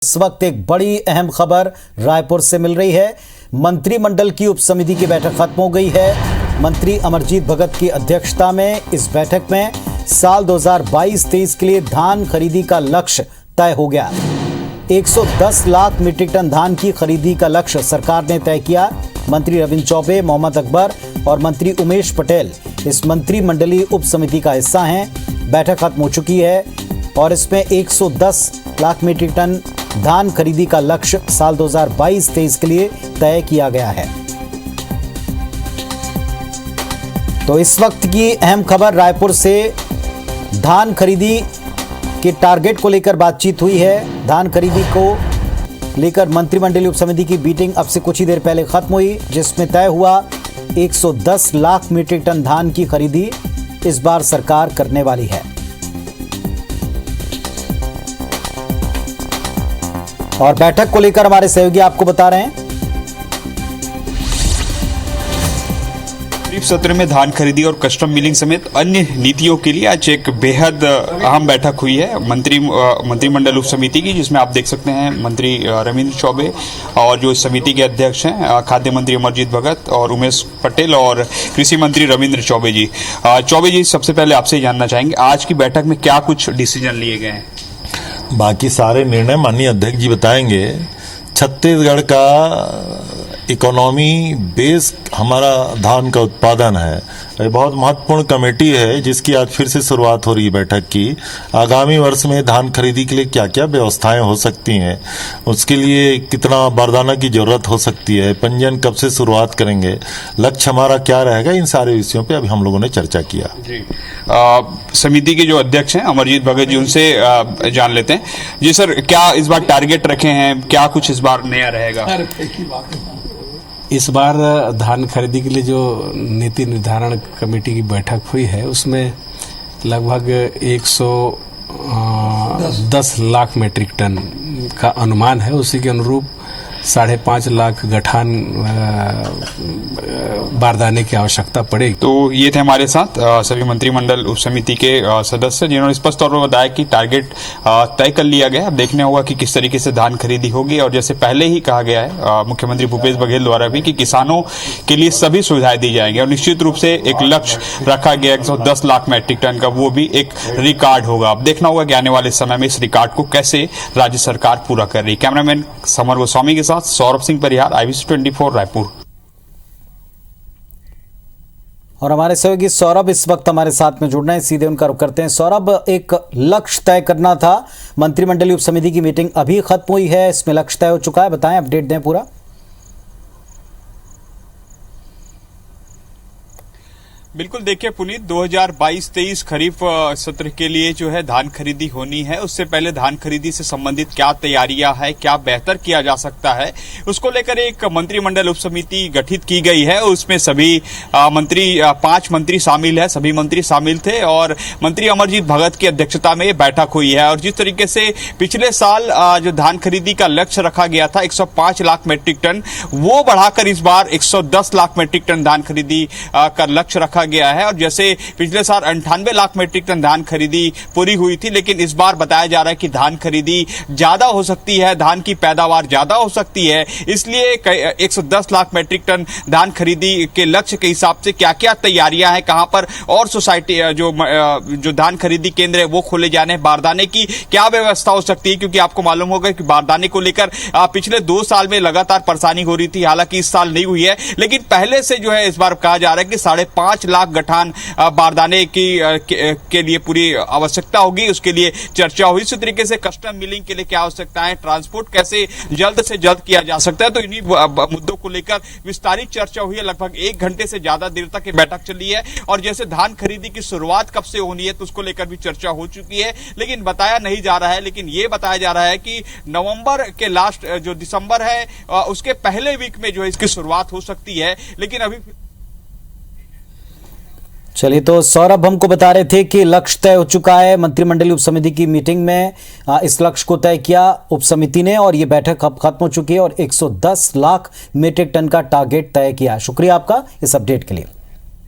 इस वक्त एक बड़ी अहम खबर रायपुर से मिल रही है। मंत्रिमंडल की उपसमिति की बैठक खत्म हो गई है। मंत्री अमरजीत भगत की अध्यक्षता में इस बैठक में साल 2022-23 के लिए धान खरीदी का लक्ष्य तय हो गया। 110 लाख मीट्रिक टन धान की खरीदी का लक्ष्य सरकार ने तय किया। मंत्री रविंद्र चौबे, मोहम्मद अकबर और मंत्री उमेश पटेल इस मंत्रिमंडलीय उपसमिति का हिस्सा हैं। बैठक खत्म हो चुकी है और इसमें 110 लाख मीट्रिक टन धान खरीदी का लक्ष्य साल 2022-23 के लिए तय किया गया है। तो इस वक्त की अहम खबर रायपुर से धान खरीदी के टारगेट को लेकर बातचीत हुई है। धान खरीदी को लेकर मंत्रिमंडलीय उपसमिति की मीटिंग अब से कुछ ही देर पहले खत्म हुई, जिसमें तय हुआ 110 लाख मीट्रिक टन धान की खरीदी इस बार सरकार करने वाली है। और बैठक को लेकर हमारे सहयोगी आपको बता रहे हैं। खरीफ सत्र में धान खरीदी और कस्टम मिलिंग समेत अन्य नीतियों के लिए आज एक बेहद अहम बैठक हुई है मंत्रिमंडल उप समिति की, जिसमें आप देख सकते हैं मंत्री रविंद्र चौबे और जो इस समिति के अध्यक्ष हैं खाद्य मंत्री अमरजीत भगत और उमेश पटेल और कृषि मंत्री रविंद्र चौबे जी। चौबे जी, सबसे पहले आपसे जानना चाहेंगे आज की बैठक में क्या कुछ डिसीजन लिए गए हैं? बाकी सारे निर्णय माननीय अध्यक्ष जी बताएंगे। छत्तीसगढ़ का इकोनॉमी बेस हमारा धान का उत्पादन है। ये बहुत महत्वपूर्ण कमेटी है जिसकी आज फिर से शुरुआत हो रही है बैठक की। आगामी वर्ष में धान खरीदी के लिए क्या क्या व्यवस्थाएं हो सकती हैं, उसके लिए कितना बारदाना की जरूरत हो सकती है, पंजीयन कब से शुरुआत करेंगे, लक्ष्य हमारा क्या रहेगा, इन सारे विषयों पे अभी हम लोगों ने चर्चा किया। जी, समिति के जो अध्यक्ष हैं अमरजीत भगत जी, उनसे जान लेते हैं। जी सर, क्या इस बार टारगेट रखे हैं, क्या कुछ इस बार नया रहेगा? इस बार धान खरीदी के लिए जो नीति निर्धारण कमेटी की बैठक हुई है उसमें लगभग 110 लाख मीट्रिक टन का अनुमान है। उसी के अनुरूप 5.5 लाख गठान बारदाने की आवश्यकता पड़ेगी। तो ये थे हमारे साथ सभी मंत्रिमंडल उप समिति के सदस्य, जिन्होंने स्पष्ट तौर पर बताया कि टारगेट तय कर लिया गया है। अब देखने होगा कि किस तरीके से धान खरीदी होगी। और जैसे पहले ही कहा गया है मुख्यमंत्री भूपेश बघेल द्वारा भी कि किसानों के लिए सभी सुविधाएं दी जाएंगी और निश्चित रूप से एक लक्ष्य रखा गया 110 लाख मीट्रिक टन का, वो भी एक रिकॉर्ड होगा। अब देखना होगा कि आने वाले समय में इस रिकॉर्ड को कैसे राज्य सरकार पूरा कर रही। कैमरामैन समर गोस्वामी के साथ सौरभ सिंह परिहार, IBC 24 रायपुर। और हमारे सहयोगी सौरभ इस वक्त हमारे साथ में जुड़ना है, सीधे उनका रुख करते हैं। सौरभ, एक लक्ष्य तय करना था, मंत्रिमंडलीय उप समिति की मीटिंग अभी खत्म हुई है, इसमें लक्ष्य तय हो चुका है, बताएं, अपडेट दें पूरा। बिल्कुल, देखिए पुनीत, 2022-23 खरीफ सत्र के लिए जो है धान खरीदी होनी है। उससे पहले धान खरीदी से संबंधित क्या तैयारियां हैं, क्या बेहतर किया जा सकता है, उसको लेकर एक मंत्रिमंडल उप समिति गठित की गई है। उसमें सभी 5 मंत्री शामिल है, सभी मंत्री शामिल थे और मंत्री अमरजीत भगत की अध्यक्षता में ये बैठक हुई है। और जिस तरीके से पिछले साल जो धान खरीदी का लक्ष्य रखा गया था 105 लाख मीट्रिक टन, वो बढ़ाकर इस बार 110 लाख मीट्रिक टन धान खरीदी का लक्ष्य रखा गया है। और जैसे पिछले साल 98 लाख मीट्रिक टन धान खरीदी पूरी हुई थी, लेकिन इस बार बताया जा रहा है कि धान खरीदी ज्यादा हो सकती है, धान की पैदावार ज्यादा हो सकती है। इसलिए 110 लाख मीट्रिक टन धान खरीदी के लक्ष्य के हिसाब से क्या क्या तैयारियां हैं, कहां पर और सोसाइटी जो धान खरीदी केंद्र है वो खोले जाने, बारदाने की क्या व्यवस्था हो सकती है, क्योंकि आपको मालूम होगा कि बारदाने को लेकर पिछले 2 साल में लगातार परेशानी हो रही थी। हालांकि इस साल नहीं हुई है, लेकिन पहले से जो है इस बार कहा जा रहा है कि 5.5 लाख गठान बारदाने के लिए पूरी आवश्यकता होगी, उसके लिए चर्चा हुई। इसी तरीके से कस्टम मिलिंग के लिए क्या आवश्यकता है, ट्रांसपोर्ट कैसे जल्द से जल्द किया जा सकता है, तो इन्हीं मुद्दों को लेकर विस्तारित चर्चा हुई है। लगभग 1 घंटे से ज्यादा देर तक ये बैठक चली है। और जैसे धान खरीदी की शुरुआत कब से होनी है तो उसको लेकर भी चर्चा हो चुकी है, लेकिन बताया नहीं जा रहा है। लेकिन ये बताया जा रहा है कि नवंबर के लास्ट जो दिसंबर है उसके पहले वीक में जो है इसकी शुरुआत हो सकती है, लेकिन अभी। चलिए, तो सौरभ हमको बता रहे थे कि लक्ष्य तय हो चुका है। मंत्रिमंडलीय उपसमिति की मीटिंग में इस लक्ष्य को तय किया उपसमिति ने और ये बैठक अब खत्म हो चुकी है और 110 लाख मीट्रिक टन का टारगेट तय किया। शुक्रिया आपका इस अपडेट के लिए।